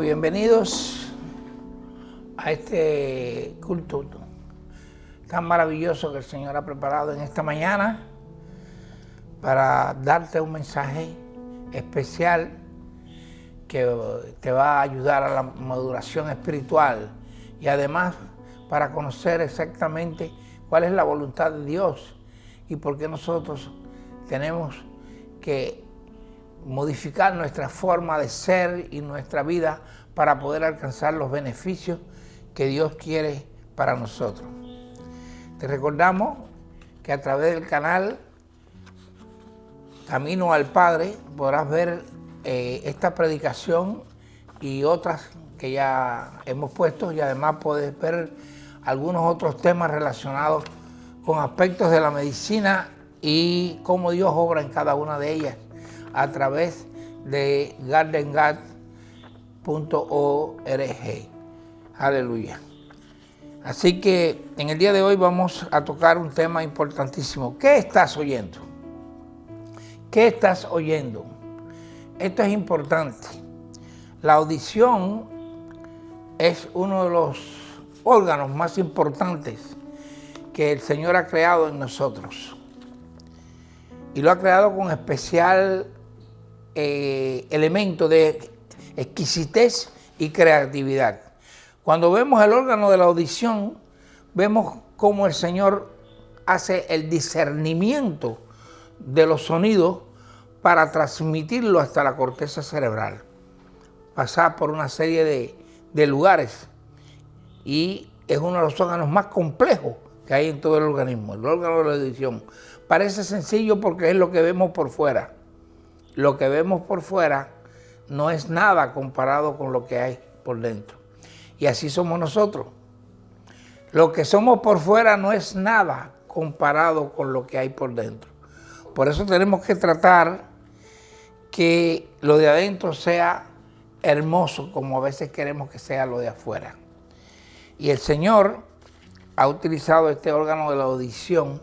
bienvenidos a este culto tan maravilloso que el Señor ha preparado en esta mañana para darte un mensaje especial que te va a ayudar a la maduración espiritual y además para conocer exactamente cuál es la voluntad de Dios y por qué nosotros tenemos que modificar nuestra forma de ser y nuestra vida para poder alcanzar los beneficios que Dios quiere para nosotros. Te recordamos que a través del canal Camino al Padre podrás ver esta predicación y otras que ya hemos puesto, y además puedes ver algunos otros temas relacionados con aspectos de la medicina y cómo Dios obra en cada una de ellas a través de gardengad.org. Aleluya. Así que en el día de hoy vamos a tocar un tema importantísimo. ¿Qué estás oyendo? ¿Qué estás oyendo? Esto es importante. La audición es uno de los órganos más importantes que el Señor ha creado en nosotros. Y lo ha creado con especial elemento de exquisitez y creatividad. Cuando vemos el órgano de la audición, vemos cómo el Señor hace el discernimiento de los sonidos para transmitirlo hasta la corteza cerebral, pasar por una serie de lugares, y es uno de los órganos más complejos que hay en todo el organismo, el órgano de la audición. Parece sencillo porque es lo que vemos por fuera. Lo que vemos por fuera no es nada comparado con lo que hay por dentro. Y así somos nosotros. Lo que somos por fuera no es nada comparado con lo que hay por dentro. Por eso tenemos que tratar que lo de adentro sea hermoso, como a veces queremos que sea lo de afuera. Y el Señor ha utilizado este órgano de la audición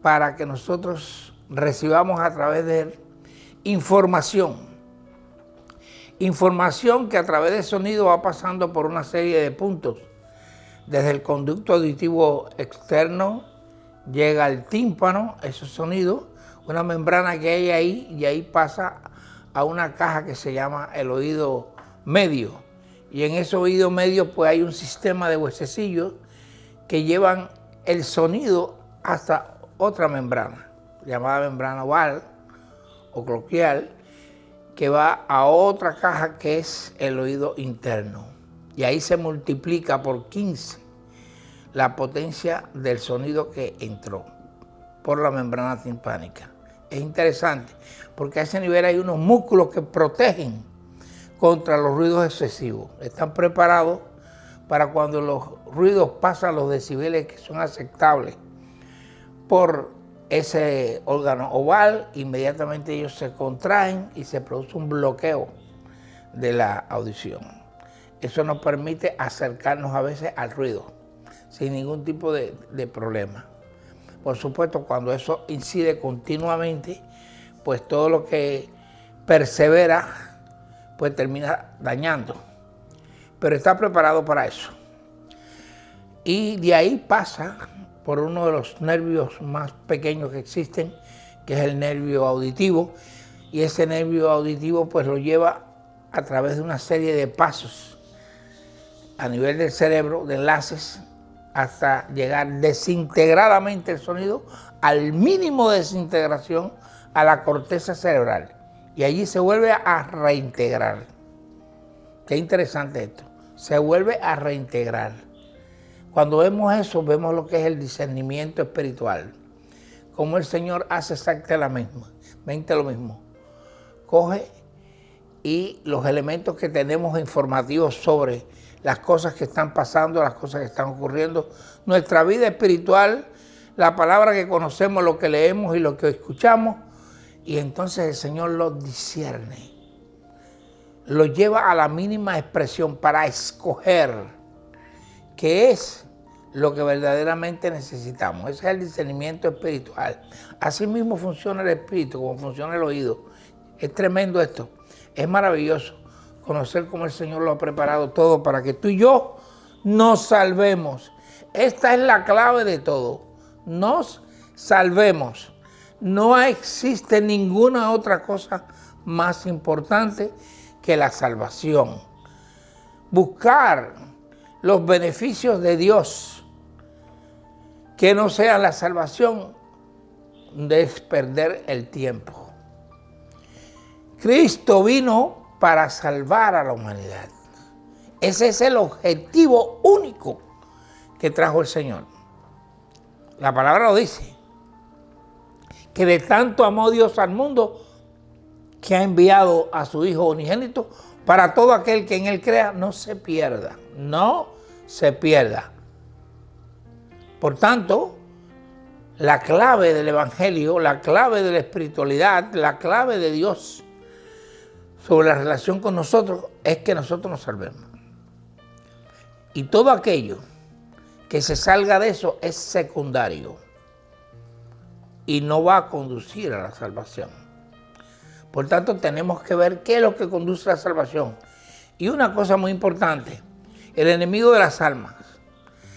para que nosotros recibamos a través de él información que a través del sonido va pasando por una serie de puntos. Desde el conducto auditivo externo llega al tímpano, esos sonidos, una membrana que hay ahí, y ahí pasa a una caja que se llama el oído medio. Y en ese oído medio pues hay un sistema de huesecillos que llevan el sonido hasta otra membrana, llamada membrana oval o cloquial, que va a otra caja que es el oído interno. Y ahí se multiplica por 15 la potencia del sonido que entró por la membrana timpánica. Es interesante porque a ese nivel hay unos músculos que protegen contra los ruidos excesivos. Están preparados para cuando los ruidos pasan los decibeles que son aceptables por ese órgano oval, inmediatamente ellos se contraen y se produce un bloqueo de la audición. Eso nos permite acercarnos a veces al ruido sin ningún tipo de problema. Por supuesto, cuando eso incide continuamente, pues todo lo que persevera pues termina dañando. Pero está preparado para eso. Y de ahí pasa por uno de los nervios más pequeños que existen, que es el nervio auditivo, y ese nervio auditivo pues lo lleva a través de una serie de pasos a nivel del cerebro, de enlaces, hasta llegar desintegradamente el sonido al mínimo de desintegración a la corteza cerebral, y allí se vuelve a reintegrar. Qué interesante esto, se vuelve a reintegrar. Cuando vemos eso, vemos lo que es el discernimiento espiritual. Como el Señor hace exactamente lo mismo. Coge y los elementos que tenemos informativos sobre las cosas que están pasando, las cosas que están ocurriendo, nuestra vida espiritual, la palabra que conocemos, lo que leemos y lo que escuchamos, y entonces el Señor lo discierne. Lo lleva a la mínima expresión para escoger qué es lo que verdaderamente necesitamos. Ese es el discernimiento espiritual. Así mismo funciona el espíritu, como funciona el oído. Es tremendo esto, es maravilloso. conocer cómo el Señor lo ha preparado todo para que tú y yo nos salvemos. Esta es la clave de todo. Nos salvemos. No existe ninguna otra cosa más importante que la salvación. Buscar los beneficios de Dios, que no sea la salvación, es perder el tiempo. Cristo vino para salvar a la humanidad. Ese es el objetivo único que trajo el Señor. La palabra lo dice, que de tanto amó Dios al mundo que ha enviado a su Hijo unigénito para todo aquel que en Él crea no se pierda, no se pierda. Por tanto, la clave del Evangelio, la clave de la espiritualidad, la clave de Dios sobre la relación con nosotros es que nosotros nos salvemos. Y todo aquello que se salga de eso es secundario y no va a conducir a la salvación. Por tanto, tenemos que ver qué es lo que conduce a la salvación. Y una cosa muy importante, el enemigo de las almas.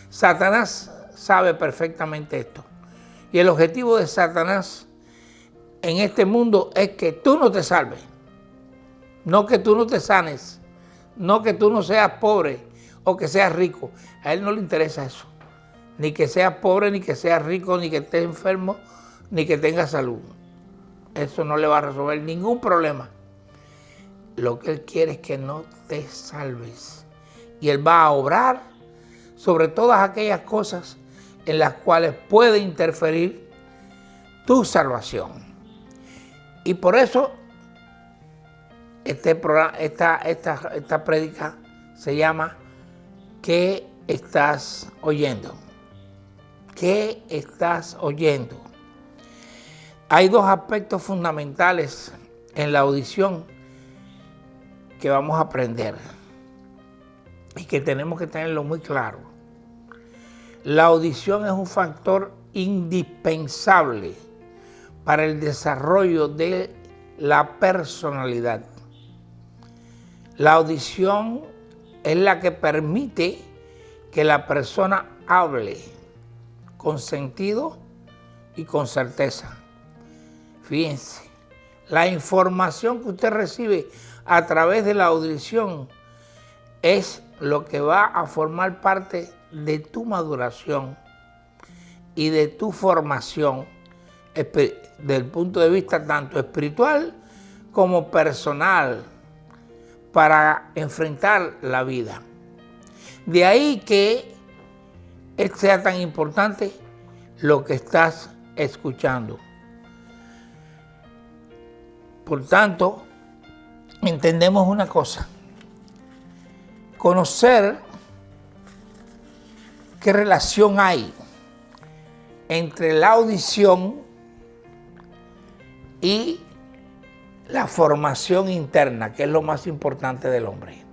Satanás sabe perfectamente esto. Y el objetivo de Satanás en este mundo es que tú no te salves, no que tú no te sanes, no que tú no seas pobre o que seas rico. A él no le interesa eso. Ni que seas pobre, ni que seas rico, ni que estés enfermo, ni que tengas salud. Eso no le va a resolver ningún problema. Lo que él quiere es que no te salves. Y él va a obrar sobre todas aquellas cosas en las cuales puede interferir tu salvación. Y por eso esta prédica se llama ¿Qué estás oyendo? ¿Qué estás oyendo? Hay dos aspectos fundamentales en la audición que vamos a aprender y que tenemos que tenerlo muy claro. La audición es un factor indispensable para el desarrollo de la personalidad. La audición es la que permite que la persona hable con sentido y con certeza. Fíjense, la información que usted recibe a través de la audición es lo que va a formar parte de tu maduración y de tu formación desde el punto de vista tanto espiritual como personal para enfrentar la vida. De ahí que sea tan importante lo que estás escuchando. Por tanto, entendemos una cosa. Conocer qué relación hay entre la audición y la formación interna, que es lo más importante del hombre.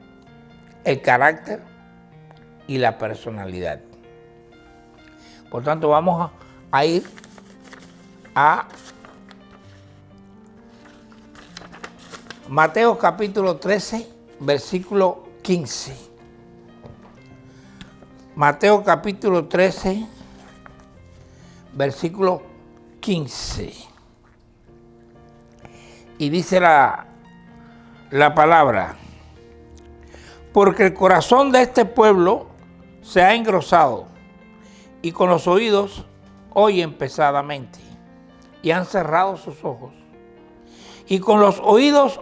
El carácter y la personalidad. Por tanto, vamos a ir a Mateo capítulo 13, versículo 15. Mateo capítulo 13, versículo 15. Y dice la palabra: porque el corazón de este pueblo se ha engrosado y con los oídos oyen pesadamente y han cerrado sus ojos. Y con los oídos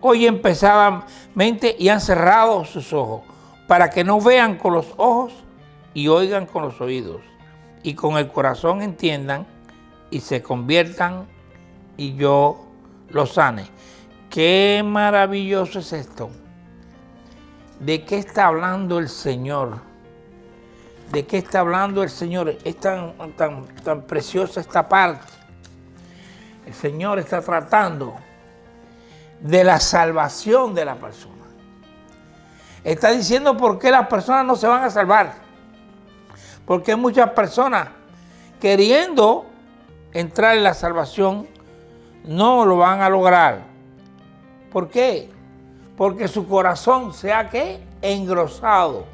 oyen pesadamente y han cerrado sus ojos, para que no vean con los ojos y oigan con los oídos, y con el corazón entiendan y se conviertan y yo los sane. Qué maravilloso es esto. ¿De qué está hablando el Señor? ¿De qué está hablando el Señor? Es tan preciosa esta parte. El Señor está tratando de la salvación de la persona. Está diciendo por qué las personas no se van a salvar. Porque muchas personas queriendo entrar en la salvación no lo van a lograr. ¿Por qué? Porque su corazón se ha ¿qué? Engrosado.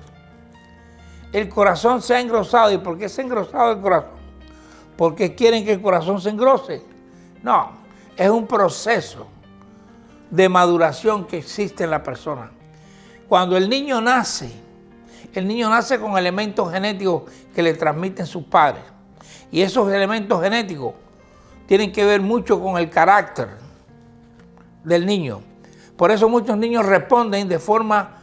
El corazón se ha engrosado. ¿Y por qué se ha engrosado el corazón? ¿Porque quieren que el corazón se engrose? No, es un proceso de maduración que existe en la persona. Cuando el niño nace con elementos genéticos que le transmiten sus padres. Y esos elementos genéticos tienen que ver mucho con el carácter del niño. Por eso muchos niños responden de forma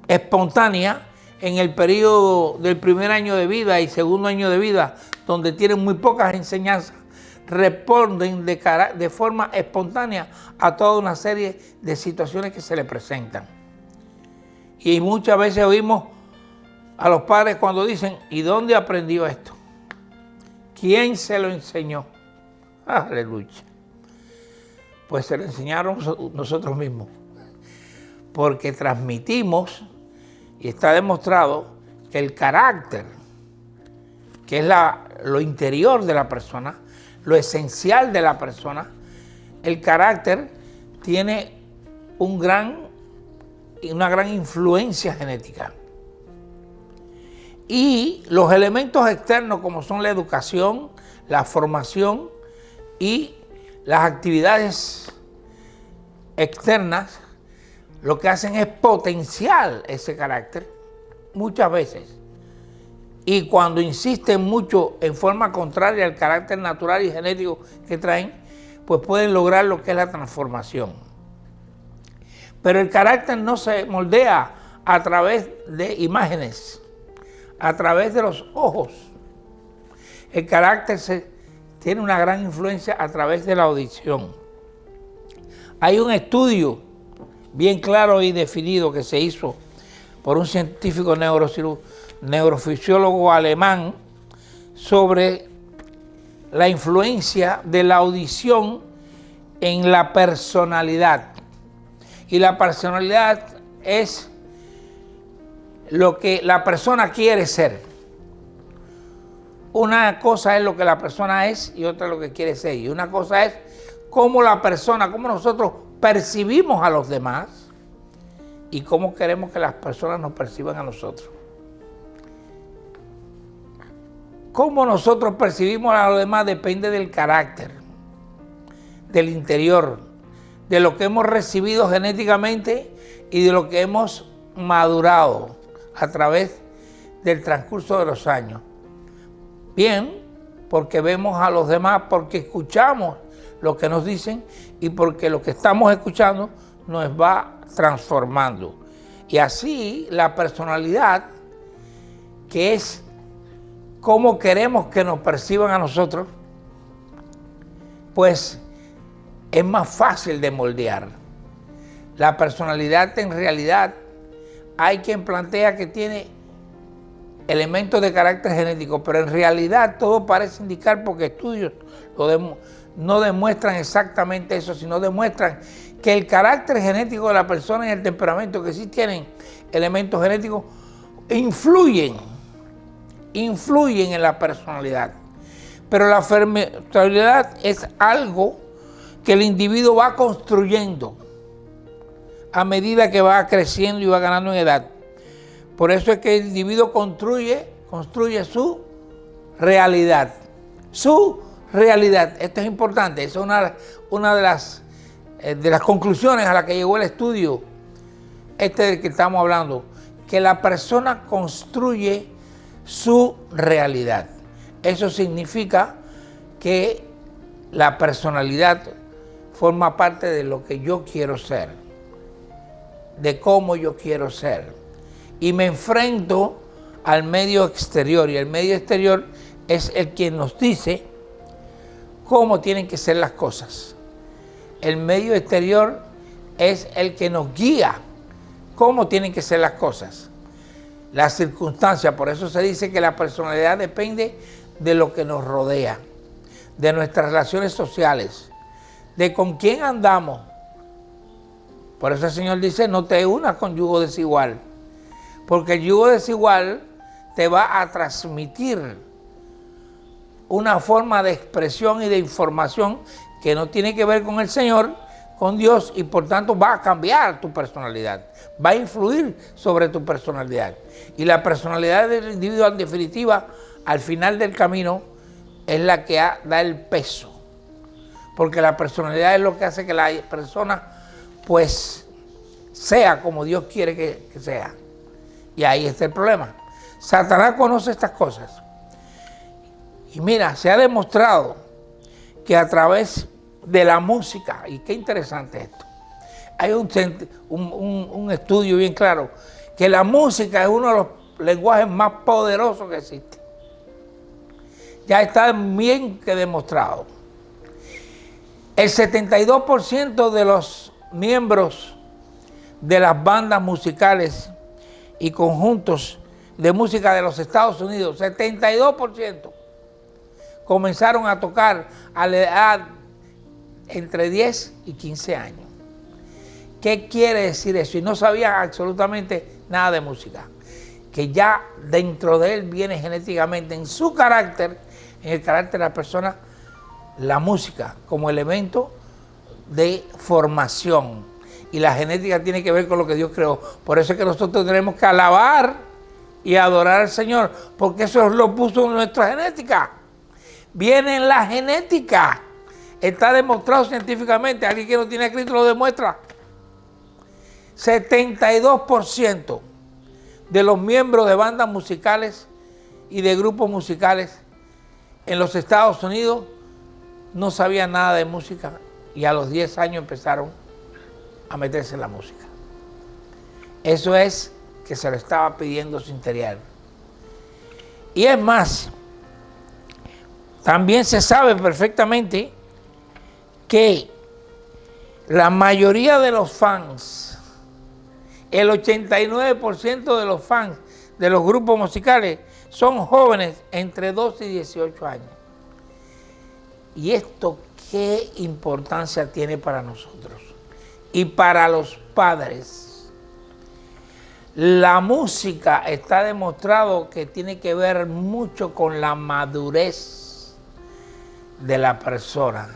espontánea en el periodo del primer año de vida y segundo año de vida, donde tienen muy pocas enseñanzas, responden de forma espontánea a toda una serie de situaciones que se les presentan. Y muchas veces oímos a los padres cuando dicen, ¿y dónde aprendió esto? ¿Quién se lo enseñó? Aleluya. Pues se lo enseñaron nosotros mismos. Porque transmitimos, y está demostrado, que el carácter, que es lo interior de la persona, lo esencial de la persona, el carácter tiene una gran influencia genética. Y los elementos externos, como son la educación, la formación y las actividades externas, lo que hacen es potenciar ese carácter muchas veces. Y cuando insisten mucho en forma contraria al carácter natural y genético que traen, pues pueden lograr lo que es la transformación. Pero el carácter no se moldea a través de imágenes, a través de los ojos. El carácter tiene una gran influencia a través de la audición. Hay un estudio bien claro y definido que se hizo por un científico neurofisiólogo alemán sobre la influencia de la audición en la personalidad. Y la personalidad es lo que la persona quiere ser. Una cosa es lo que la persona es y otra es lo que quiere ser. Y una cosa es cómo nosotros percibimos a los demás y cómo queremos que las personas nos perciban a nosotros. Cómo nosotros percibimos a los demás depende del carácter, del interior, de lo que hemos recibido genéticamente y de lo que hemos madurado a través del transcurso de los años. Bien, porque vemos a los demás, porque escuchamos lo que nos dicen y porque lo que estamos escuchando nos va transformando. Y así la personalidad, que es cómo queremos que nos perciban a nosotros, pues es más fácil de moldear. La personalidad en realidad hay quien plantea que tiene elementos de carácter genético, pero en realidad todo parece indicar, porque estudios no demuestran exactamente eso, sino demuestran que el carácter genético de la persona y el temperamento, que sí tienen elementos genéticos, influyen en la personalidad. Pero la personalidad es algo que el individuo va construyendo a medida que va creciendo y va ganando en edad. Por eso es que el individuo construye su realidad. Su realidad. Esto es importante. Esa es una de las conclusiones a las que llegó el estudio del que estamos hablando. Que la persona construye su realidad. Eso significa que la personalidad forma parte de lo que yo quiero ser, de cómo yo quiero ser. Y me enfrento al medio exterior, y el medio exterior es el que nos dice cómo tienen que ser las cosas. El medio exterior es el que nos guía cómo tienen que ser las cosas. Las circunstancias, por eso se dice que la personalidad depende de lo que nos rodea, de nuestras relaciones sociales, de con quién andamos. Por eso el Señor dice, no te unas con yugo desigual, porque el yugo desigual te va a transmitir una forma de expresión y de información que no tiene que ver con el Señor, con Dios y por tanto va a cambiar tu personalidad, va a influir sobre tu personalidad. Y la personalidad del individuo, en definitiva, al final del camino, es la que da el peso. Porque la personalidad es lo que hace que la persona, pues, sea como Dios quiere que sea. Y ahí está el problema. Satanás conoce estas cosas. Y mira, se ha demostrado que a través de la música, y qué interesante esto, hay un estudio bien claro, que la música es uno de los lenguajes más poderosos que existe. Ya está bien que demostrado. El 72% de los miembros de las bandas musicales y conjuntos de música de los Estados Unidos, 72%, comenzaron a tocar a la edad entre 10 y 15 años. ¿Qué quiere decir eso? Y no sabían absolutamente nada de música. Que ya dentro de él viene genéticamente, en su carácter, en el carácter de la persona, la música como elemento de formación. Y la genética tiene que ver con lo que Dios creó. Por eso es que nosotros tenemos que alabar y adorar al Señor, porque eso lo puso en nuestra genética. Viene en la genética. Está demostrado científicamente. Alguien que no tiene a Cristo lo demuestra. 72% de los miembros de bandas musicales y de grupos musicales en los Estados Unidos no sabían nada de música y a los 10 años empezaron a meterse en la música. Eso es que se lo estaba pidiendo su interior. Y es más, también se sabe perfectamente que la mayoría de los fans, el 89% de los fans de los grupos musicales son jóvenes entre 12 y 18 años. ¿Y esto qué importancia tiene para nosotros? Y para los padres. La música está demostrado que tiene que ver mucho con la madurez de la persona.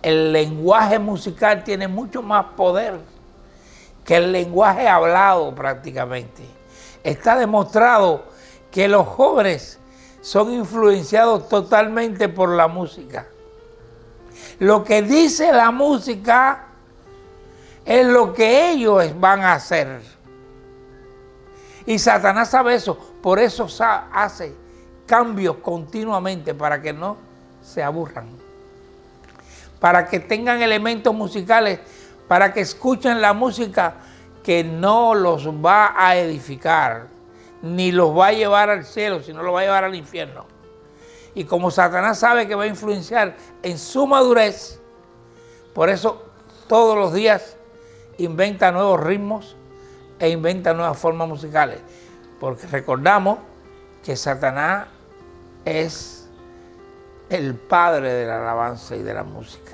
El lenguaje musical tiene mucho más poder que el lenguaje hablado prácticamente. Está demostrado que los jóvenes son influenciados totalmente por la música. Lo que dice la música es lo que ellos van a hacer. Y Satanás sabe eso, por eso hace cambios continuamente para que no se aburran. Para que tengan elementos musicales, para que escuchen la música que no los va a edificar, ni los va a llevar al cielo, sino los va a llevar al infierno. Y como Satanás sabe que va a influenciar en su madurez, por eso todos los días inventa nuevos ritmos e inventa nuevas formas musicales. Porque recordamos que Satanás es el padre de la alabanza y de la música.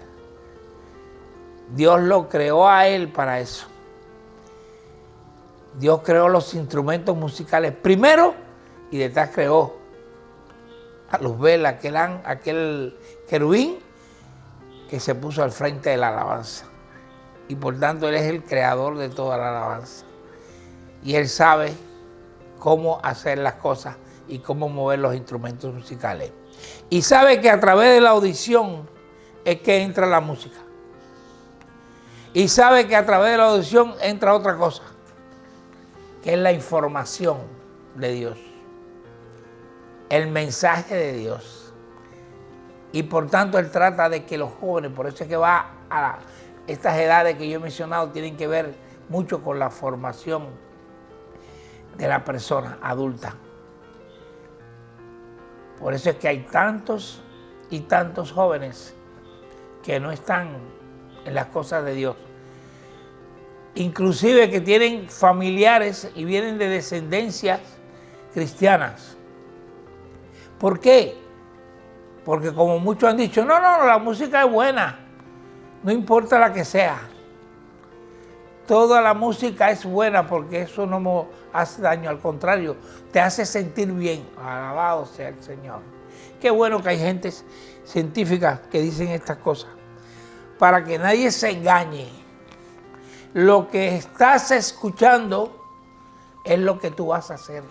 Dios lo creó a él para eso. Dios creó los instrumentos musicales primero y detrás creó a Luzbel, aquel querubín que se puso al frente de la alabanza. Y por tanto él es el creador de toda la alabanza. Y él sabe cómo hacer las cosas y cómo mover los instrumentos musicales. Y sabe que a través de la audición es que entra la música. Y sabe que a través de la audición entra otra cosa, que es la información de Dios, el mensaje de Dios. Y por tanto él trata de que los jóvenes, por eso es que va a estas edades que yo he mencionado, tienen que ver mucho con la formación de la persona adulta. Por eso es que hay tantos y tantos jóvenes que no están en las cosas de Dios. Inclusive que tienen familiares y vienen de descendencias cristianas. ¿Por qué? Porque como muchos han dicho, no, la música es buena, no importa la que sea. Toda la música es buena porque eso no me hace daño, al contrario, te hace sentir bien. Alabado sea el Señor. Qué bueno que hay gentes científicas que dicen estas cosas. para que nadie se engañe. Lo que estás escuchando es lo que tú vas a hacer.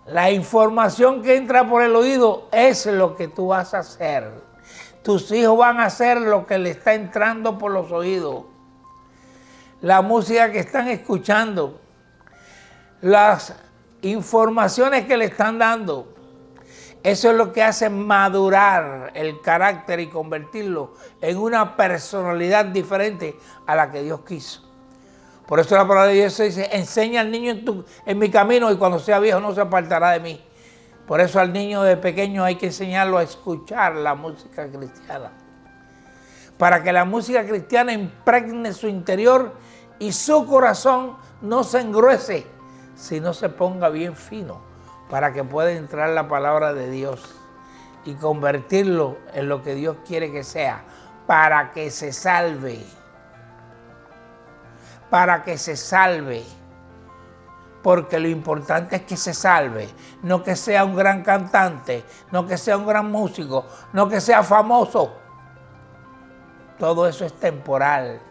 La información que entra por el oído es lo que tú vas a hacer. Tus hijos van a hacer lo que le está entrando por los oídos. La música que están escuchando, las informaciones que le están dando, eso es lo que hace madurar el carácter y convertirlo en una personalidad diferente a la que Dios quiso. Por eso la palabra de Dios dice, enseña al niño en mi camino y cuando sea viejo no se apartará de mí. Por eso al niño de pequeño hay que enseñarlo a escuchar la música cristiana. Para que la música cristiana impregne su interior y su corazón no se engruese, sino se ponga bien fino, para que pueda entrar la palabra de Dios y convertirlo en lo que Dios quiere que sea, para que se salve. Para que se salve. Porque lo importante es que se salve, no que sea un gran cantante, no que sea un gran músico, no que sea famoso. Todo eso es temporal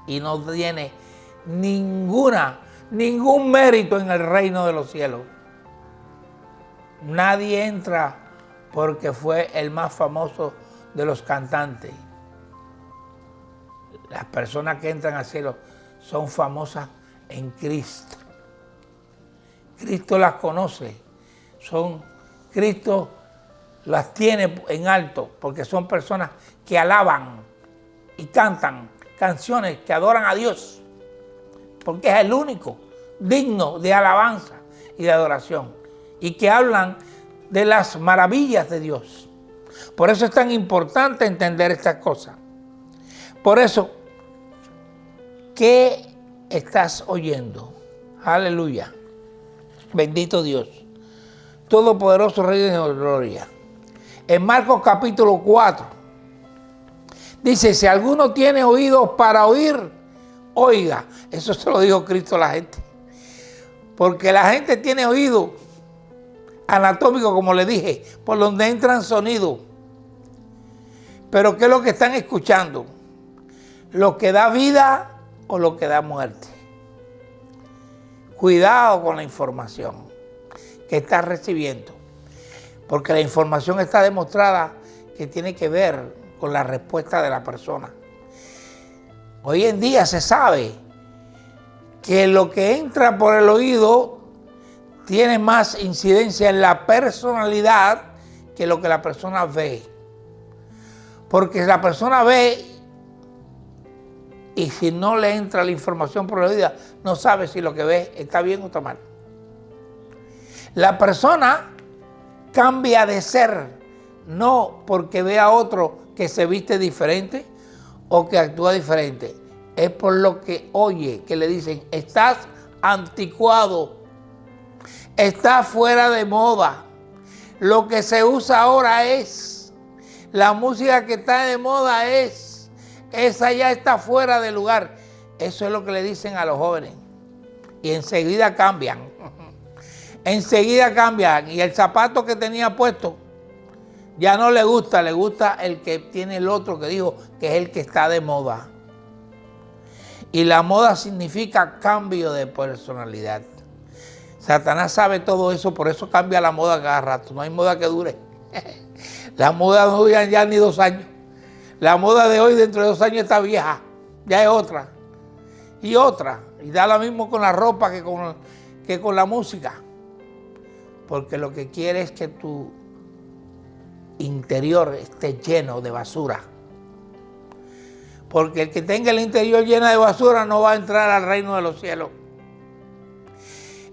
y no tiene ningún mérito en el reino de los cielos. Nadie entra porque fue el más famoso de los cantantes. Las personas que entran al cielo son famosas en Cristo. Cristo las conoce. Cristo las tiene en alto porque son personas que alaban y cantan canciones que adoran a Dios. Porque es el único digno de alabanza y de adoración. Y que hablan de las maravillas de Dios. Por eso es tan importante entender estas cosas. Por eso, ¿qué estás oyendo? Aleluya. Bendito Dios. Todopoderoso Rey de gloria. En Marcos capítulo 4, dice, si alguno tiene oídos para oír, oiga. Eso se lo dijo Cristo a la gente. Porque la gente tiene oído anatómico, como le dije, por donde entran sonidos. Pero ¿qué es lo que están escuchando? ¿Lo que da vida o lo que da muerte? Cuidado con la información que estás recibiendo, porque la información está demostrada que tiene que ver con la respuesta de la persona. Hoy en día se sabe que lo que entra por el oído tiene más incidencia en la personalidad que lo que la persona ve. Porque la persona ve y si no le entra la información por el oído, no sabe si lo que ve está bien o está mal. La persona cambia de ser, no porque ve a otro que se viste diferente o que actúa diferente. Es por lo que oye, que le dicen, estás anticuado, estás fuera de moda. Lo que se usa ahora es, la música que está de moda es, esa ya está fuera de lugar. Eso es lo que le dicen a los jóvenes. Y enseguida cambian. Enseguida cambian. Y el zapato que tenía puesto ya no le gusta el que tiene el otro que dijo que es el que está de moda. Y la moda significa cambio de personalidad. Satanás sabe todo eso, por eso cambia la moda cada rato. No hay moda que dure. La moda no dura ya ni 2 años. La moda de hoy dentro de 2 años está vieja. Ya es otra. Y otra. Y da lo mismo con la ropa que con la música. Porque lo que quiere es que tu interior esté lleno de basura. Porque el que tenga el interior lleno de basura no va a entrar al reino de los cielos.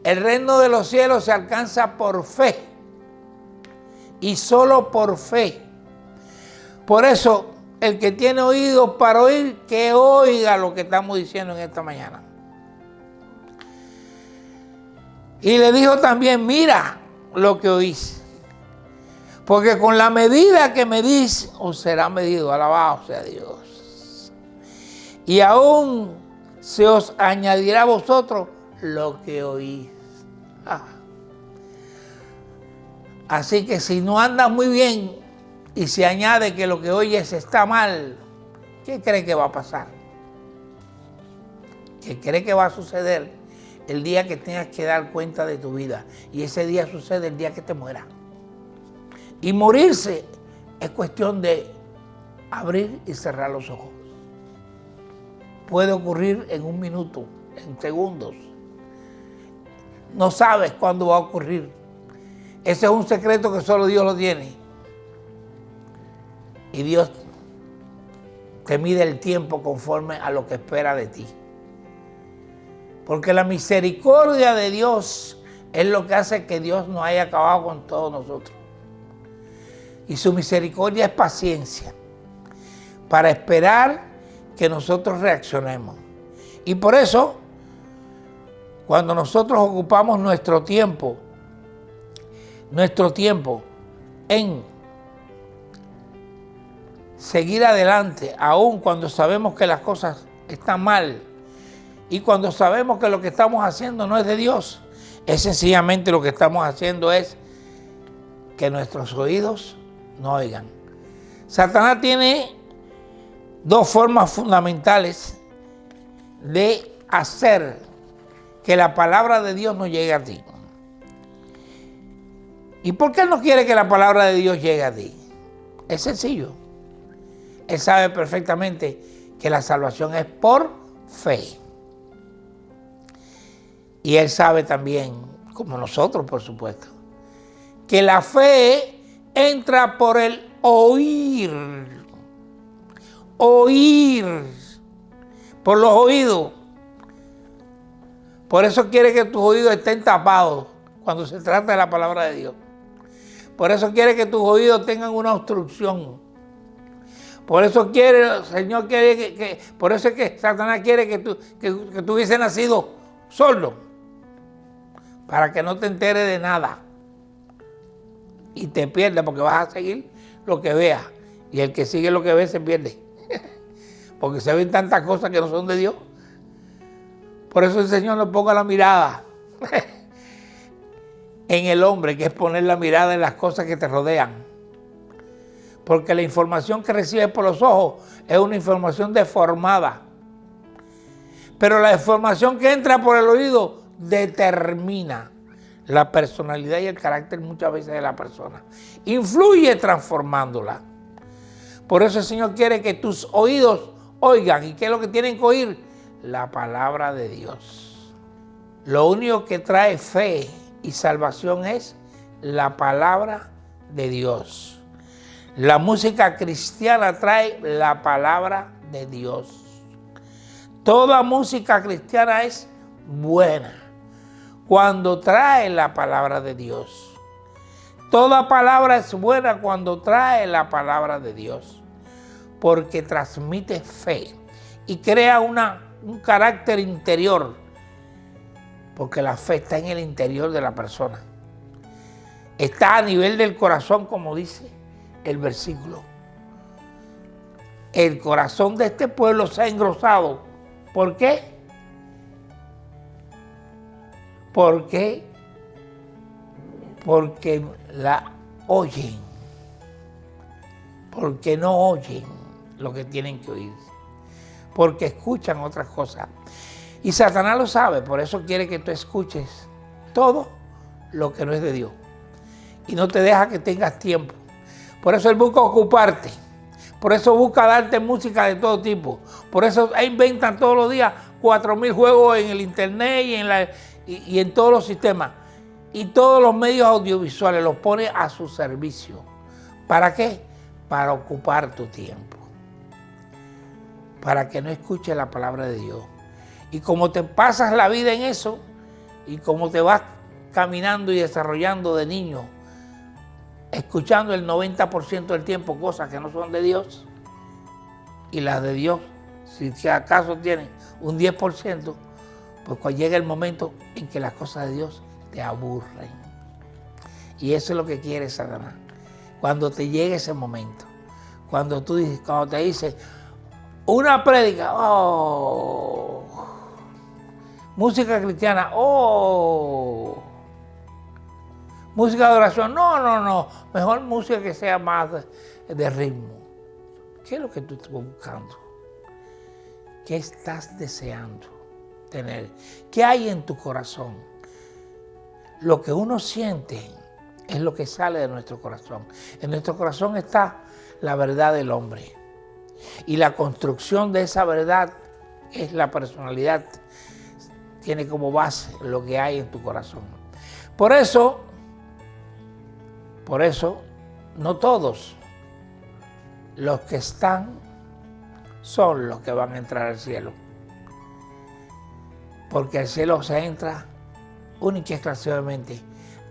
El reino de los cielos se alcanza por fe. Y solo por fe. Por eso, el que tiene oídos para oír, que oiga lo que estamos diciendo en esta mañana. Y le dijo también, mira lo que oís. Porque con la medida que medís, os será medido. Alabado sea Dios. Y aún se os añadirá a vosotros lo que oís. Así que si no andas muy bien y se añade que lo que oyes está mal, ¿qué cree que va a pasar? ¿Qué cree que va a suceder el día que tengas que dar cuenta de tu vida? Y ese día sucede el día que te mueras. Y morirse es cuestión de abrir y cerrar los ojos. Puede ocurrir en un minuto, en segundos. No sabes cuándo va a ocurrir. Ese es un secreto que solo Dios lo tiene. Y Dios te mide el tiempo conforme a lo que espera de ti. Porque la misericordia de Dios es lo que hace que Dios no haya acabado con todos nosotros. Y su misericordia es paciencia para esperar que nosotros reaccionemos. Y por eso, cuando nosotros ocupamos nuestro tiempo en seguir adelante, aun cuando sabemos que las cosas están mal y cuando sabemos que lo que estamos haciendo no es de Dios, es sencillamente lo que estamos haciendo es que nuestros oídos no oigan. Satanás tiene dos formas fundamentales de hacer que la palabra de Dios no llegue a ti. ¿Y por qué él no quiere que la palabra de Dios llegue a ti? Es sencillo. Él sabe perfectamente que la salvación es por fe. Y él sabe también, como nosotros por supuesto, que la fe entra por el oír. Oír por los oídos. Por eso quiere que tus oídos estén tapados cuando se trata de la palabra de Dios. Por eso quiere que tus oídos tengan una obstrucción. Por eso quiere, el Señor quiere por eso es que Satanás quiere que tú hubiese nacido sordo, para que no te enteres de nada y te pierdas, porque vas a seguir lo que veas, y el que sigue lo que ve se pierde, porque se ven tantas cosas que no son de Dios. Por eso el Señor nos ponga la mirada en el hombre, que es poner la mirada en las cosas que te rodean. Porque la información que recibes por los ojos es una información deformada. Pero la información que entra por el oído determina la personalidad y el carácter muchas veces de la persona. Influye transformándola. Por eso el Señor quiere que tus oídos oigan. ¿Y qué es lo que tienen que oír? La palabra de Dios. Lo único que trae fe y salvación es la palabra de Dios. La música cristiana trae la palabra de Dios. Toda música cristiana es buena cuando trae la palabra de Dios. Toda palabra es buena cuando trae la palabra de Dios, porque transmite fe y crea un carácter interior, porque la fe está en el interior de la persona. Está a nivel del corazón, como dice el versículo. El corazón de este pueblo se ha engrosado. ¿Por qué? Porque la oyen. Porque no oyen lo que tienen que oír. Porque escuchan otras cosas. Y Satanás lo sabe, por eso quiere que tú escuches todo lo que no es de Dios. Y no te deja que tengas tiempo. Por eso él busca ocuparte. Por eso busca darte música de todo tipo. Por eso inventan todos los días 4.000 juegos en el internet y en todos los sistemas. Y todos los medios audiovisuales los pone a su servicio. ¿Para qué? Para ocupar tu tiempo. Para que no escuches la palabra de Dios. Y como te pasas la vida en eso, y como te vas caminando y desarrollando de niño, escuchando el 90% del tiempo cosas que no son de Dios, y las de Dios, si acaso tienen un 10%, pues cuando llega el momento en que las cosas de Dios te aburren. Y eso es lo que quiere Satanás. Cuando te llegue ese momento, cuando te dice una prédica, oh, música cristiana, oh, música de adoración. No. Mejor música que sea más de ritmo. ¿Qué es lo que tú estás buscando? ¿Qué estás deseando tener? ¿Qué hay en tu corazón? Lo que uno siente es lo que sale de nuestro corazón. En nuestro corazón está la verdad del hombre. Y la construcción de esa verdad es la personalidad. Tiene como base lo que hay en tu corazón. Por eso, no todos los que están son los que van a entrar al cielo. Porque al cielo se entra única y exclusivamente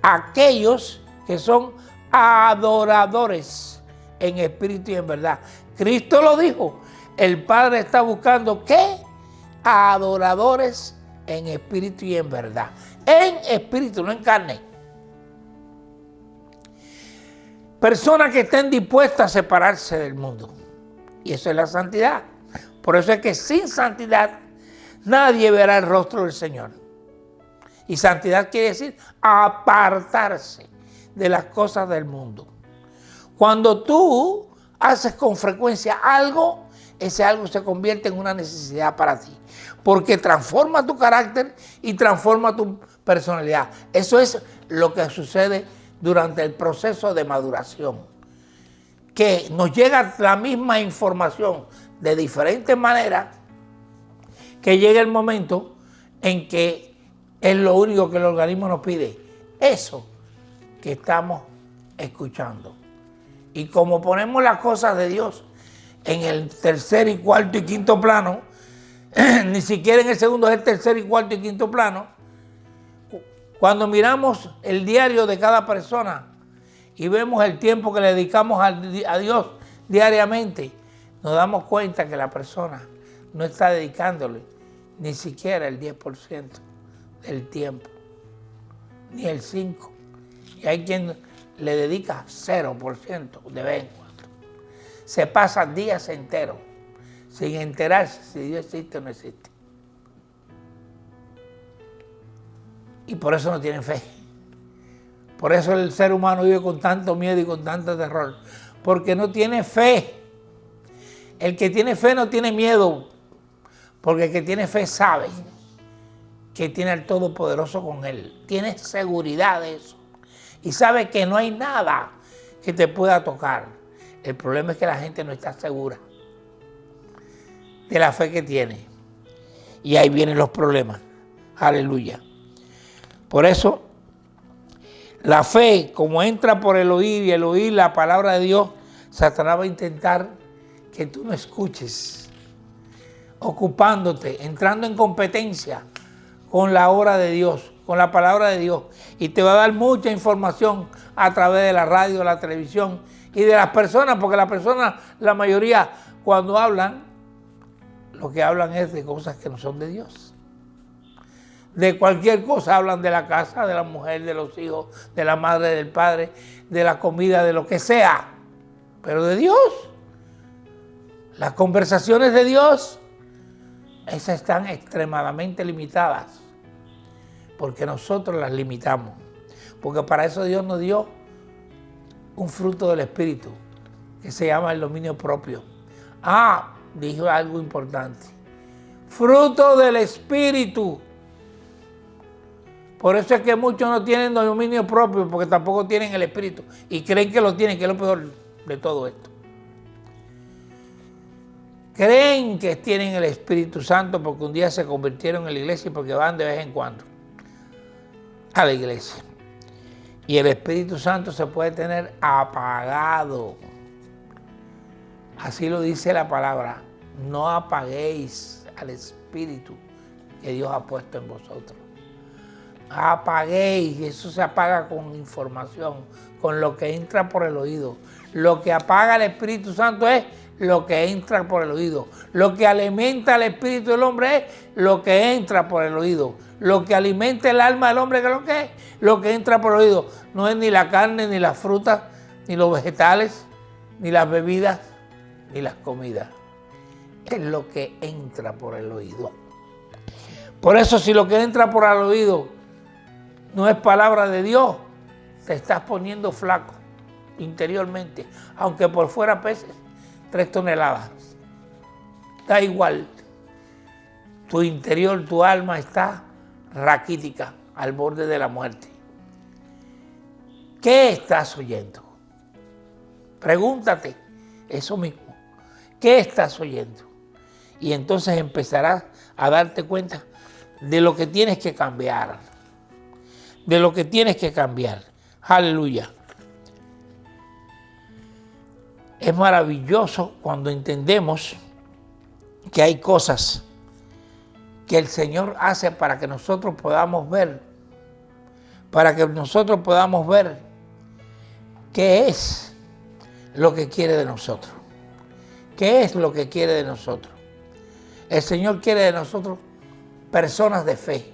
aquellos que son adoradores en espíritu y en verdad. Cristo lo dijo, el Padre está buscando ¿qué? Adoradores en espíritu y en verdad. En espíritu, no en carne. Personas que estén dispuestas a separarse del mundo. Y eso es la santidad. Por eso es que sin santidad nadie verá el rostro del Señor. Y santidad quiere decir apartarse de las cosas del mundo. Cuando tú haces con frecuencia algo, ese algo se convierte en una necesidad para ti. Porque transforma tu carácter y transforma tu personalidad. Eso es lo que sucede durante el proceso de maduración. Que nos llega la misma información de diferentes maneras, que llega el momento en que es lo único que el organismo nos pide. Eso que estamos escuchando. Y como ponemos las cosas de Dios en el tercer y cuarto y quinto plano, ni siquiera en el segundo, es el tercer y cuarto y quinto plano. Cuando miramos el diario de cada persona y vemos el tiempo que le dedicamos a Dios diariamente, nos damos cuenta que la persona no está dedicándole ni siquiera el 10% del tiempo, ni el 5%. Y hay quien le dedica 0% de vez en cuando. Se pasa días enteros sin enterarse si Dios existe o no existe. Y por eso no tienen fe. Por eso el ser humano vive con tanto miedo y con tanto terror. Porque no tiene fe. El que tiene fe no tiene miedo. Porque el que tiene fe sabe que tiene al Todopoderoso con él. Tiene seguridad de eso. Y sabe que no hay nada que te pueda tocar. El problema es que la gente no está segura de la fe que tiene. Y ahí vienen los problemas. Aleluya. Por eso, la fe, como entra por el oír y el oír la palabra de Dios, Satanás va a intentar que tú no escuches, ocupándote, entrando en competencia con la obra de Dios, con la palabra de Dios. Y te va a dar mucha información a través de la radio, la televisión y de las personas, porque las personas, la mayoría, cuando hablan, lo que hablan es de cosas que no son de Dios. De cualquier cosa hablan, de la casa, de la mujer, de los hijos, de la madre, del padre, de la comida, de lo que sea. Pero de Dios, las conversaciones de Dios, esas están extremadamente limitadas. Porque nosotros las limitamos. Porque para eso Dios nos dio un fruto del Espíritu, que se llama el dominio propio. Dijo algo importante. Fruto del Espíritu. Por eso es que muchos no tienen dominio propio, porque tampoco tienen el Espíritu. Y creen que lo tienen, que es lo peor de todo esto. Creen que tienen el Espíritu Santo porque un día se convirtieron en la iglesia y porque van de vez en cuando a la iglesia. Y el Espíritu Santo se puede tener apagado. Así lo dice la palabra. No apaguéis al Espíritu que Dios ha puesto en vosotros. Apaguéis, eso se apaga con información, con lo que entra por el oído. Lo que apaga el Espíritu Santo es lo que entra por el oído. Lo que alimenta el espíritu del hombre es lo que entra por el oído. Lo que alimenta el alma del hombre, ¿qué es lo que es? Lo que entra por el oído. No es ni la carne, ni las frutas, ni los vegetales, ni las bebidas, ni las comidas. Es lo que entra por el oído. Por eso, si lo que entra por el oído no es palabra de Dios, te estás poniendo flaco interiormente, aunque por fuera peses 3 toneladas. Da igual, tu interior, tu alma está raquítica, al borde de la muerte. ¿Qué estás oyendo? Pregúntate eso mismo. ¿Qué estás oyendo? Y entonces empezarás a darte cuenta de lo que tienes que cambiar. De lo que tienes que cambiar. Aleluya. Es maravilloso cuando entendemos que hay cosas que el Señor hace para que nosotros podamos ver. Para que nosotros podamos ver qué es lo que quiere de nosotros. ¿Qué es lo que quiere de nosotros? El Señor quiere de nosotros personas de fe.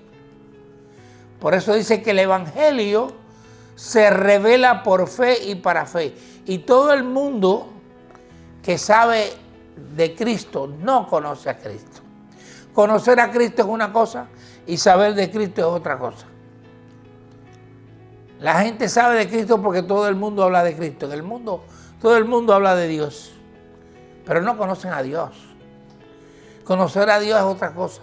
Por eso dice que el Evangelio se revela por fe y para fe. Y todo el mundo que sabe de Cristo no conoce a Cristo. Conocer a Cristo es una cosa y saber de Cristo es otra cosa. La gente sabe de Cristo porque todo el mundo habla de Cristo. En el mundo, todo el mundo habla de Dios. Pero no conocen a Dios. Conocer a Dios es otra cosa.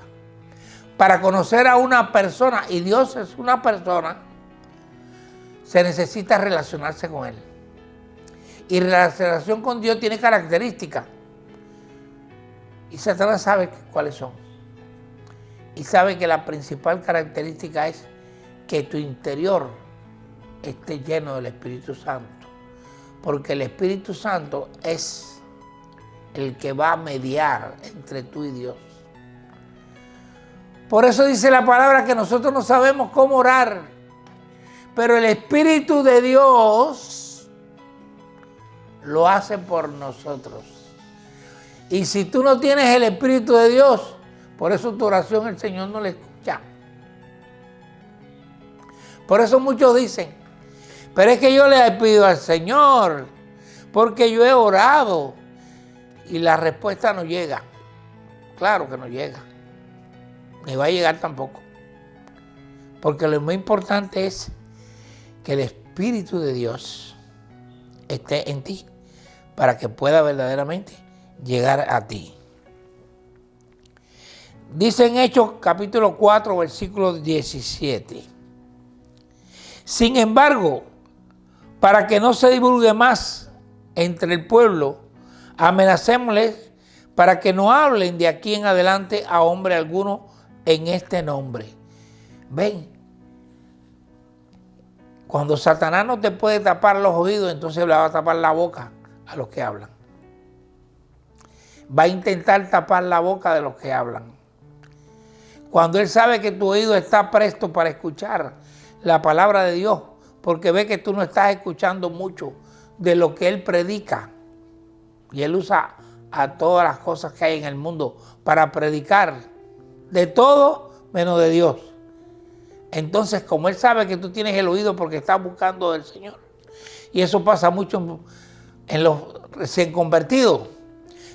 Para conocer a una persona, y Dios es una persona, se necesita relacionarse con Él. Y la relación con Dios tiene características. Y Satanás sabe cuáles son. Y sabe que la principal característica es que tu interior esté lleno del Espíritu Santo. Porque el Espíritu Santo es el que va a mediar entre tú y Dios. Por eso dice la palabra que nosotros no sabemos cómo orar, pero el Espíritu de Dios lo hace por nosotros. Y si tú no tienes el Espíritu de Dios, por eso tu oración el Señor no le escucha. Por eso muchos dicen, pero es que yo le pido al Señor, porque yo he orado y la respuesta no llega. Claro que no llega. Ni va a llegar tampoco. Porque lo más importante es que el Espíritu de Dios esté en ti para que pueda verdaderamente llegar a ti. Dice en Hechos capítulo 4, versículo 17. Sin embargo, para que no se divulgue más entre el pueblo, amenacémosles para que no hablen de aquí en adelante a hombre alguno en este nombre. Ven, cuando Satanás no te puede tapar los oídos, entonces le va a tapar la boca a los que hablan. Va a intentar tapar la boca de los que hablan. Cuando él sabe que tu oído está presto para escuchar la palabra de Dios, porque ve que tú no estás escuchando mucho de lo que él predica. Y él usa a todas las cosas que hay en el mundo para predicar de todo menos de Dios. Entonces, como él sabe que tú tienes el oído porque estás buscando del Señor, y eso pasa mucho en los recién convertidos,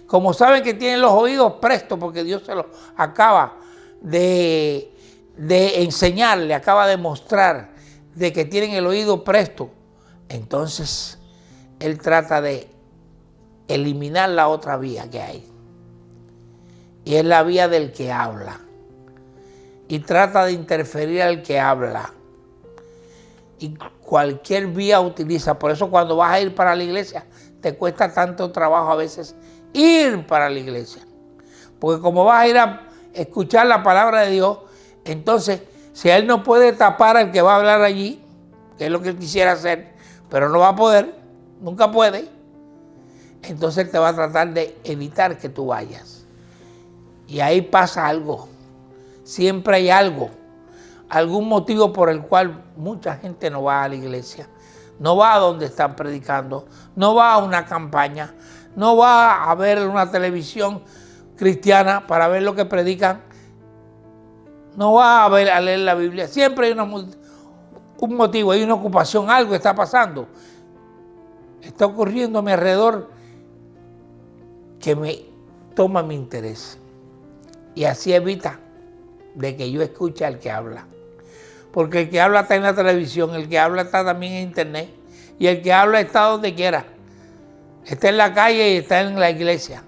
como saben que tienen los oídos prestos porque Dios se los acaba de enseñar, le acaba de mostrar de que tienen el oído presto, entonces él trata de eliminar la otra vía que hay. Y es la vía del que habla. Y trata de interferir al que habla. Y cualquier vía utiliza. Por eso cuando vas a ir para la iglesia, te cuesta tanto trabajo a veces ir para la iglesia. Porque como vas a ir a escuchar la palabra de Dios, entonces, si él no puede tapar al que va a hablar allí, que es lo que él quisiera hacer, pero no va a poder, nunca puede, entonces él te va a tratar de evitar que tú vayas. Y ahí pasa algo. Siempre hay algo, algún motivo por el cual mucha gente no va a la iglesia, no va a donde están predicando, no va a una campaña, no va a ver una televisión cristiana para ver lo que predican, no va a leer la Biblia. Siempre hay un motivo, hay una ocupación, algo está pasando. Está ocurriendo a mi alrededor que me toma mi interés. Y así evita de que yo escuche al que habla. Porque el que habla está en la televisión, el que habla está también en internet, y el que habla está donde quiera. Está en la calle y está en la iglesia.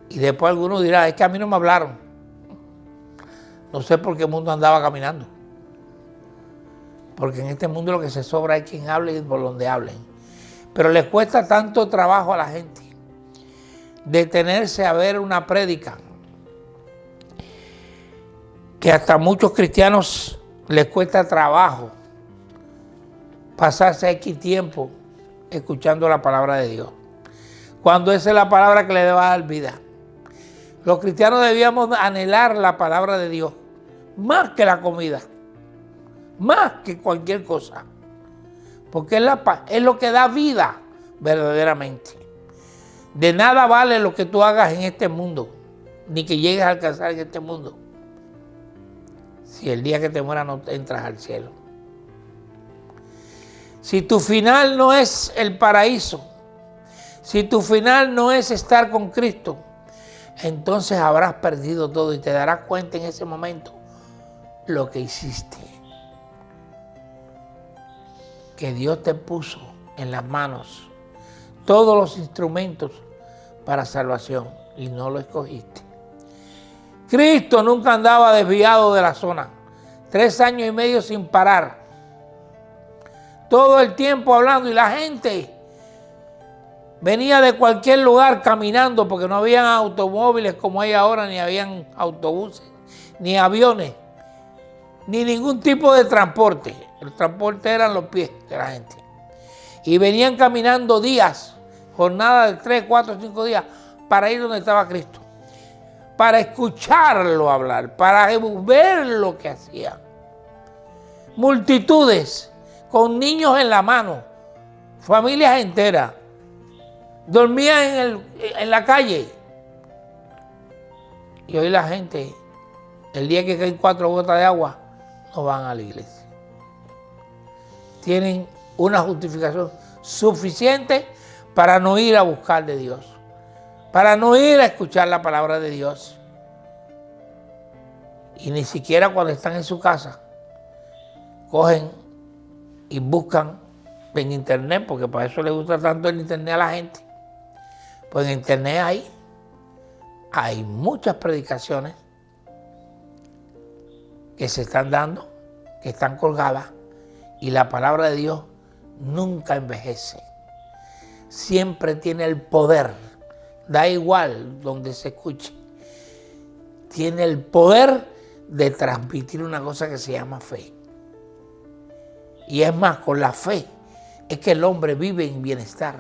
Y después algunos dirán, es que a mí no me hablaron. No sé por qué mundo andaba caminando. Porque en este mundo lo que se sobra es quien hable y por donde hablen. Pero les cuesta tanto trabajo a la gente detenerse a ver una prédica, que hasta a muchos cristianos les cuesta trabajo pasarse X tiempo escuchando la palabra de Dios, cuando esa es la palabra que le va a dar vida. Los cristianos debíamos anhelar la palabra de Dios más que la comida, más que cualquier cosa, porque es lo que da vida verdaderamente. De nada vale lo que tú hagas en este mundo, ni que llegues a alcanzar en este mundo, si el día que te mueras no entras al cielo. Si tu final no es el paraíso, si tu final no es estar con Cristo, entonces habrás perdido todo y te darás cuenta en ese momento lo que hiciste. Que Dios te puso en las manos todos los instrumentos para salvación y no lo escogiste. Cristo nunca andaba desviado de la zona. 3 años y medio sin parar. Todo el tiempo hablando, y la gente venía de cualquier lugar caminando, porque no habían automóviles como hay ahora, ni habían autobuses, ni aviones, ni ningún tipo de transporte. El transporte eran los pies de la gente. Y venían caminando días, jornadas de 3, 4, 5 días, para ir donde estaba Cristo, para escucharlo hablar, para ver lo que hacía. Multitudes con niños en la mano, familias enteras, dormían en la calle. Y hoy la gente, el día que caen 4 gotas de agua, no van a la iglesia. Tienen una justificación suficiente para no ir a buscar de Dios, para no ir a escuchar la palabra de Dios. Y ni siquiera cuando están en su casa, cogen y buscan en internet, porque para eso le gusta tanto el internet a la gente. Pues en internet hay muchas predicaciones que se están dando, que están colgadas, y la palabra de Dios nunca envejece. Siempre tiene el poder, da igual donde se escuche, tiene el poder de transmitir una cosa que se llama fe. Y es más, con la fe es que el hombre vive en bienestar.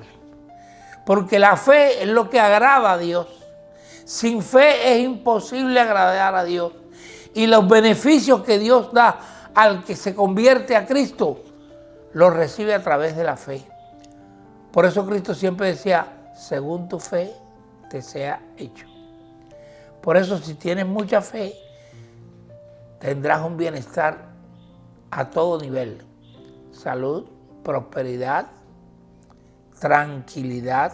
Porque la fe es lo que agrada a Dios. Sin fe es imposible agradar a Dios. Y los beneficios que Dios da al que se convierte a Cristo, los recibe a través de la fe. Por eso Cristo siempre decía, según tu fe te sea hecho. Por eso si tienes mucha fe, tendrás un bienestar a todo nivel. Salud, prosperidad, tranquilidad,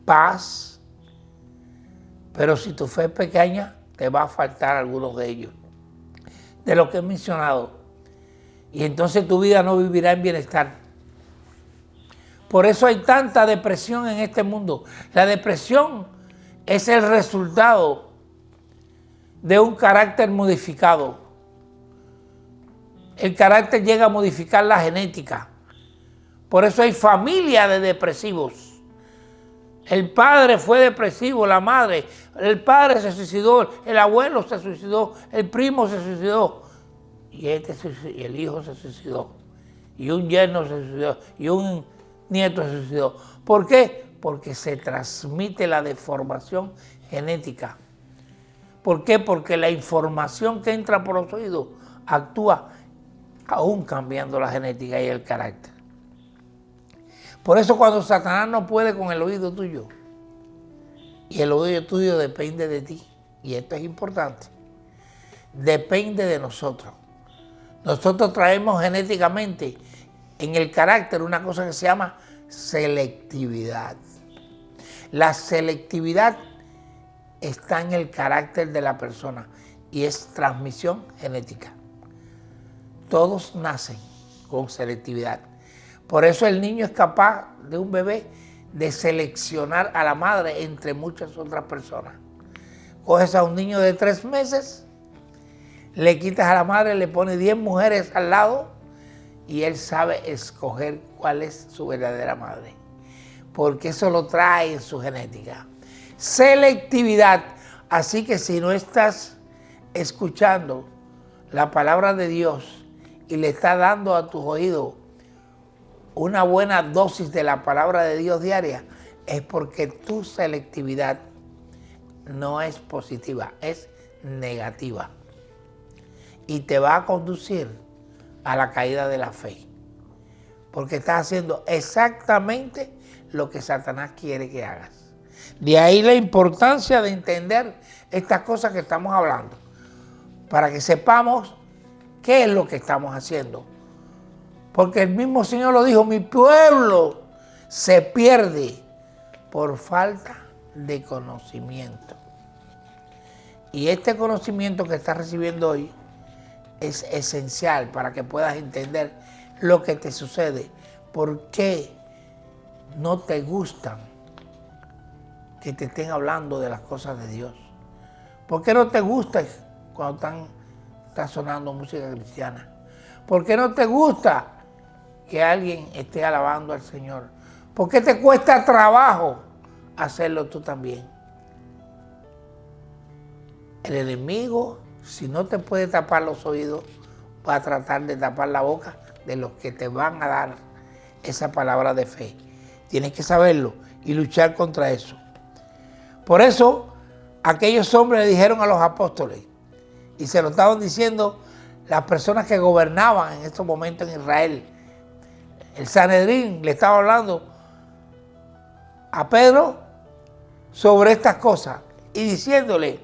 paz. Pero si tu fe es pequeña, te va a faltar algunos de ellos, de lo que he mencionado. Y entonces tu vida no vivirá en bienestar. Por eso hay tanta depresión en este mundo. La depresión es el resultado de un carácter modificado. El carácter llega a modificar la genética. Por eso hay familia de depresivos. El padre fue depresivo, la madre, el padre se suicidó, el abuelo se suicidó, el primo se suicidó, y el hijo se suicidó, y un yerno se suicidó, y un nieto se suicidó. ¿Por qué? Porque se transmite la deformación genética. ¿Por qué? Porque la información que entra por los oídos actúa aún cambiando la genética y el carácter. Por eso cuando Satanás no puede con el oído tuyo, y el oído tuyo depende de ti, y esto es importante, depende de nosotros. Nosotros traemos genéticamente en el carácter una cosa que se llama selectividad. La selectividad está en el carácter de la persona. y es transmisión genética. Todos nacen con selectividad. Por eso el niño es capaz de un bebé de seleccionar a la madre entre muchas otras personas. Coges a un niño de 3 meses, le quitas a la madre, le pones 10 mujeres al lado y él sabe escoger cuál es su verdadera madre, porque eso lo trae en su genética. Selectividad. Así que si no estás escuchando la palabra de Dios y le estás dando a tus oídos una buena dosis de la palabra de Dios diaria, es porque tu selectividad no es positiva, es negativa. Y te va a conducir a la caída de la fe. Porque estás haciendo exactamente lo que Satanás quiere que hagas. De ahí la importancia de entender estas cosas que estamos hablando, para que sepamos qué es lo que estamos haciendo. Porque el mismo Señor lo dijo, mi pueblo se pierde por falta de conocimiento. Y este conocimiento que estás recibiendo hoy es esencial para que puedas entender lo que te sucede. ¿Por qué no te gustan que te estén hablando de las cosas de Dios? ¿Por qué no te gusta cuando está sonando música cristiana? ¿Por qué no te gusta que alguien esté alabando al Señor? ¿Por qué te cuesta trabajo hacerlo tú también? El enemigo, si no te puede tapar los oídos, va a tratar de tapar la boca de los que te van a dar esa palabra de fe. Tienes que saberlo y luchar contra eso. Por eso, aquellos hombres le dijeron a los apóstoles, y se lo estaban diciendo las personas que gobernaban en estos momentos en Israel. El Sanedrín le estaba hablando a Pedro sobre estas cosas y diciéndole,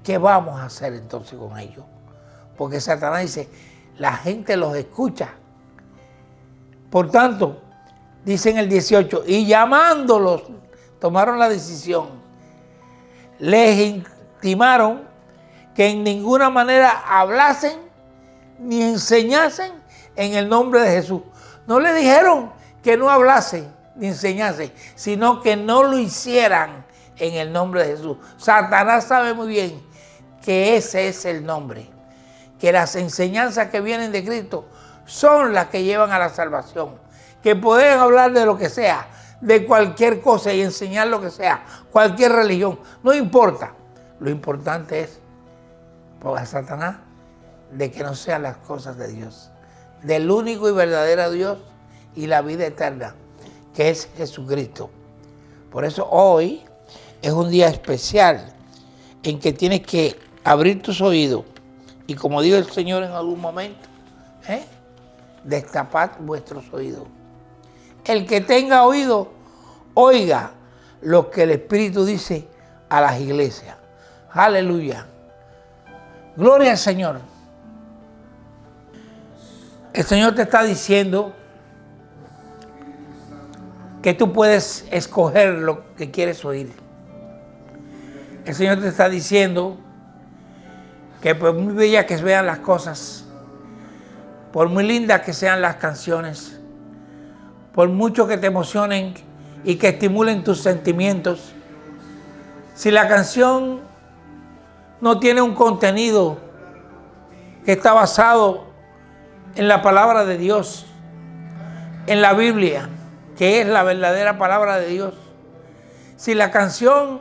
¿qué vamos a hacer entonces con ellos? Porque Satanás dice, la gente los escucha. Por tanto, dice en el 18, y llamándolos, tomaron la decisión. Les intimaron que en ninguna manera hablasen ni enseñasen en el nombre de Jesús. No le dijeron que no hablasen ni enseñasen, sino que no lo hicieran en el nombre de Jesús. Satanás sabe muy bien que ese es el nombre, que las enseñanzas que vienen de Cristo son las que llevan a la salvación, que pueden hablar de lo que sea, de cualquier cosa y enseñar lo que sea, cualquier religión, no importa. Lo importante es, por a Satanás, de que no sean las cosas de Dios, del único y verdadero Dios y la vida eterna, que es Jesucristo. Por eso hoy es un día especial en que tienes que abrir tus oídos y, como dijo el Señor en algún momento, destapad vuestros oídos. El que tenga oído, oiga lo que el Espíritu dice a las iglesias. Aleluya. Gloria al Señor. El Señor te está diciendo que tú puedes escoger lo que quieres oír. El Señor te está diciendo que por muy bellas que vean las cosas, por muy lindas que sean las canciones, por mucho que te emocionen y que estimulen tus sentimientos, si la canción no tiene un contenido que está basado en la palabra de Dios, en la Biblia, que es la verdadera palabra de Dios, si la canción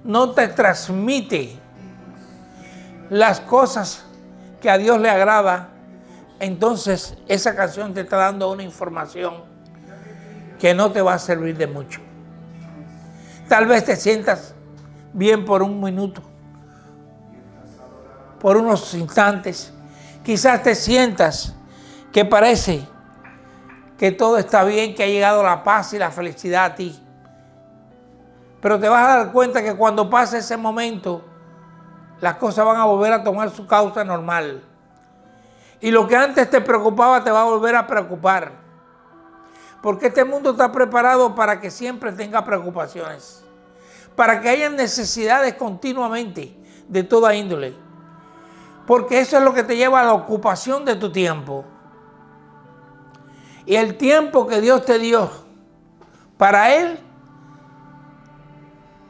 no te transmite las cosas que a Dios le agrada, entonces esa canción te está dando una información que no te va a servir de mucho. Tal vez te sientas bien por un minuto, por unos instantes. Quizás te sientas que parece que todo está bien, que ha llegado la paz y la felicidad a ti. Pero te vas a dar cuenta que cuando pase ese momento, las cosas van a volver a tomar su causa normal. Y lo que antes te preocupaba te va a volver a preocupar. Porque este mundo está preparado para que siempre tenga preocupaciones. Para que haya necesidades continuamente de toda índole. Porque eso es lo que te lleva a la ocupación de tu tiempo. Y el tiempo que Dios te dio para Él,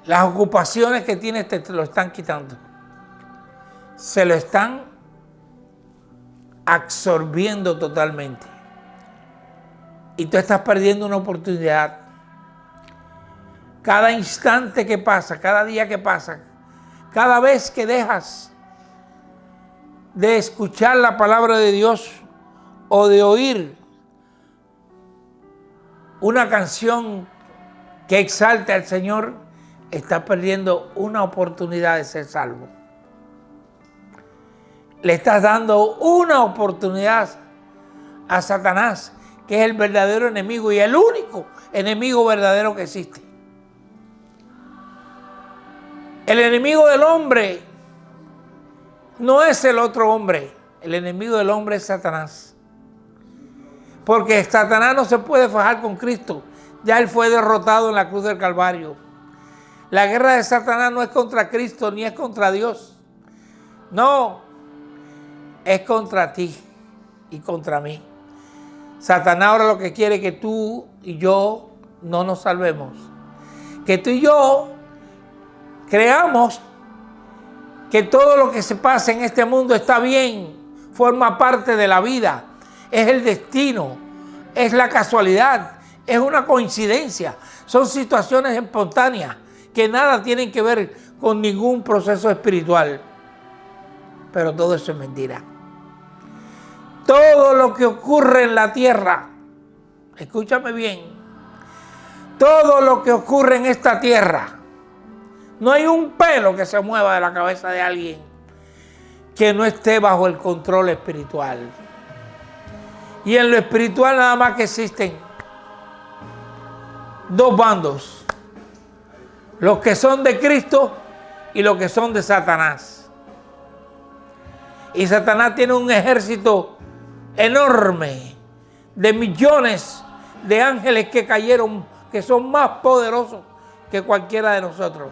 las ocupaciones que tienes te lo están quitando. Se lo están absorbiendo totalmente. Y tú estás perdiendo una oportunidad. Cada instante que pasa, cada día que pasa, cada vez que dejas de escuchar la palabra de Dios o de oír una canción que exalte al Señor, estás perdiendo una oportunidad de ser salvo. Le estás dando una oportunidad a Satanás, que es el verdadero enemigo y el único enemigo verdadero que existe. El enemigo del hombre no es el otro hombre. El enemigo del hombre es Satanás. Porque Satanás no se puede fajar con Cristo. Ya Él fue derrotado en la cruz del Calvario. La guerra de Satanás no es contra Cristo ni es contra Dios. No, es contra ti y contra mí. Satanás ahora lo que quiere es que tú y yo no nos salvemos. Que tú y yo creamos que todo lo que se pasa en este mundo está bien, forma parte de la vida, es el destino, es la casualidad, es una coincidencia, son situaciones espontáneas que nada tienen que ver con ningún proceso espiritual. Pero todo eso es mentira. Todo lo que ocurre en la tierra, escúchame bien, todo lo que ocurre en esta tierra, no hay un pelo que se mueva de la cabeza de alguien que no esté bajo el control espiritual. Y en lo espiritual nada más que existen dos bandos: los que son de Cristo y los que son de Satanás. Y Satanás tiene un ejército enorme de millones de ángeles que cayeron, que son más poderosos que cualquiera de nosotros,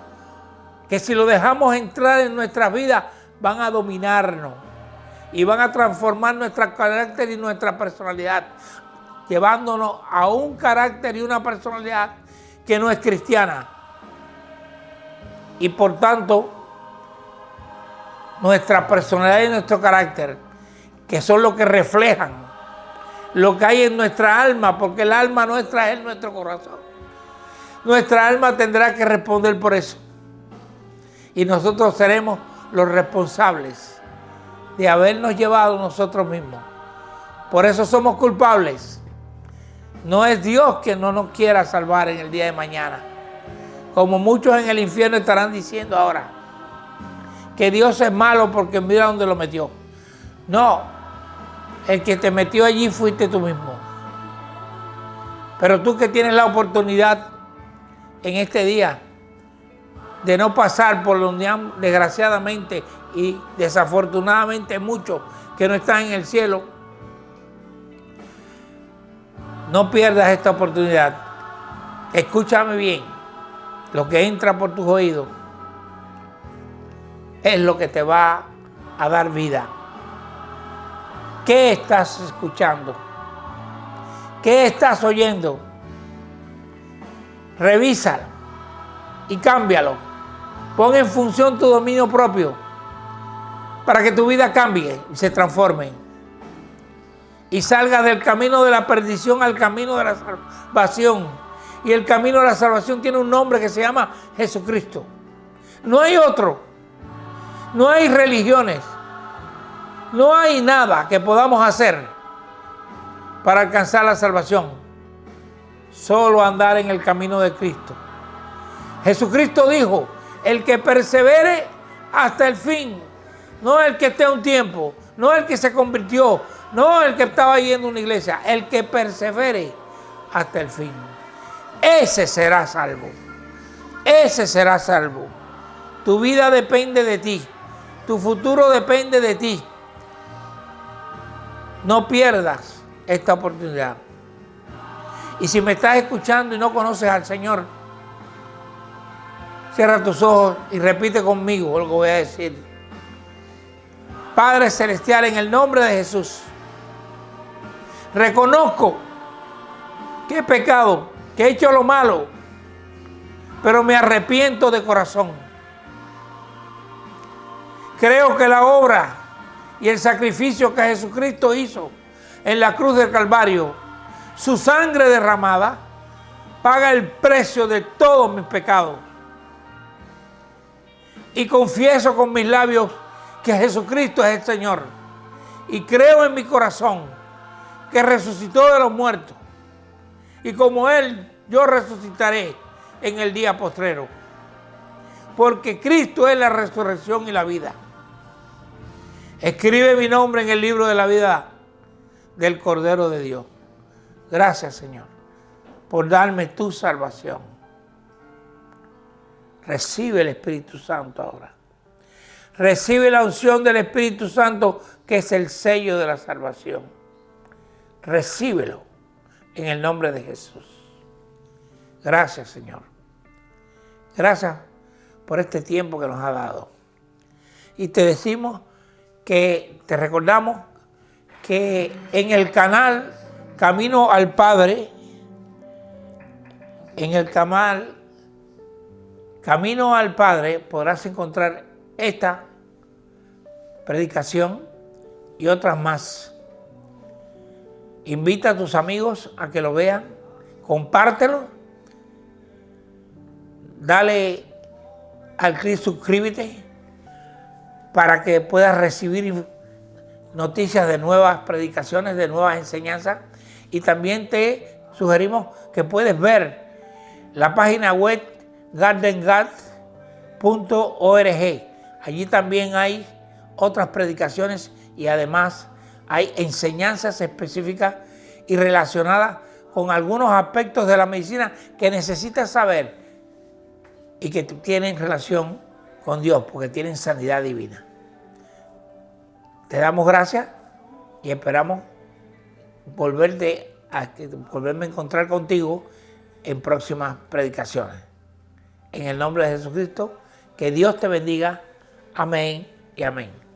que si lo dejamos entrar en nuestras vidas van a dominarnos y van a transformar nuestro carácter y nuestra personalidad, llevándonos a un carácter y una personalidad que no es cristiana. Y por tanto, nuestra personalidad y nuestro carácter, que son lo que reflejan lo que hay en nuestra alma, porque el alma nuestra es nuestro corazón. Nuestra alma tendrá que responder por eso. Y nosotros seremos los responsables de habernos llevado nosotros mismos. Por eso somos culpables. No es Dios que no nos quiera salvar en el día de mañana, como muchos en el infierno estarán diciendo ahora, que Dios es malo porque mira dónde lo metió. No, el que te metió allí fuiste tú mismo. Pero tú que tienes la oportunidad en este día de no pasar por donde han desgraciadamente y desafortunadamente muchos que no están en el cielo, no pierdas esta oportunidad. Escúchame bien, lo que entra por tus oídos es lo que te va a dar vida. ¿Qué estás escuchando? ¿Qué estás oyendo? Revísalo y cámbialo. Pon en función tu dominio propio para que tu vida cambie y se transforme. Y salgas del camino de la perdición al camino de la salvación. Y el camino de la salvación tiene un nombre que se llama Jesucristo. No hay otro. No hay religiones. No hay nada que podamos hacer para alcanzar la salvación. Solo andar en el camino de Cristo. Jesucristo dijo: el que persevere hasta el fin, no el que esté un tiempo, no el que se convirtió, no el que estaba yendo a una iglesia, el que persevere hasta el fin. Ese será salvo. Ese será salvo. Tu vida depende de ti. Tu futuro depende de ti. No pierdas esta oportunidad. Y si me estás escuchando y no conoces al Señor, Cierra tus ojos y repite conmigo lo que voy a decir. Padre Celestial, en el nombre de Jesús, reconozco que he pecado, que he hecho lo malo, pero me arrepiento de corazón. Creo que la obra y el sacrificio que Jesucristo hizo en la cruz del Calvario, su sangre derramada, paga el precio de todos mis pecados. Y confieso con mis labios que Jesucristo es el Señor. Y creo en mi corazón que resucitó de los muertos. Y como Él, yo resucitaré en el día postrero. Porque Cristo es la resurrección y la vida. Escribe mi nombre en el libro de la vida del Cordero de Dios. Gracias, Señor, por darme tu salvación. Recibe el Espíritu Santo ahora. Recibe la unción del Espíritu Santo, que es el sello de la salvación. Recíbelo en el nombre de Jesús. Gracias, Señor. Gracias por este tiempo que nos ha dado. Y te decimos que, te recordamos que en el canal Camino al Padre, en el canal Camino al Padre podrás encontrar esta predicación y otras más. Invita a tus amigos a que lo vean, compártelo, dale al clic suscríbete para que puedas recibir noticias de nuevas predicaciones, de nuevas enseñanzas. Y también te sugerimos que puedes ver la página web gardengard.org. Allí también hay otras predicaciones y además hay enseñanzas específicas y relacionadas con algunos aspectos de la medicina que necesitas saber y que tienen relación con Dios, porque tienen sanidad divina. Te damos gracias y esperamos volverme a encontrar contigo en próximas predicaciones. En el nombre de Jesucristo, que Dios te bendiga. Amén y amén.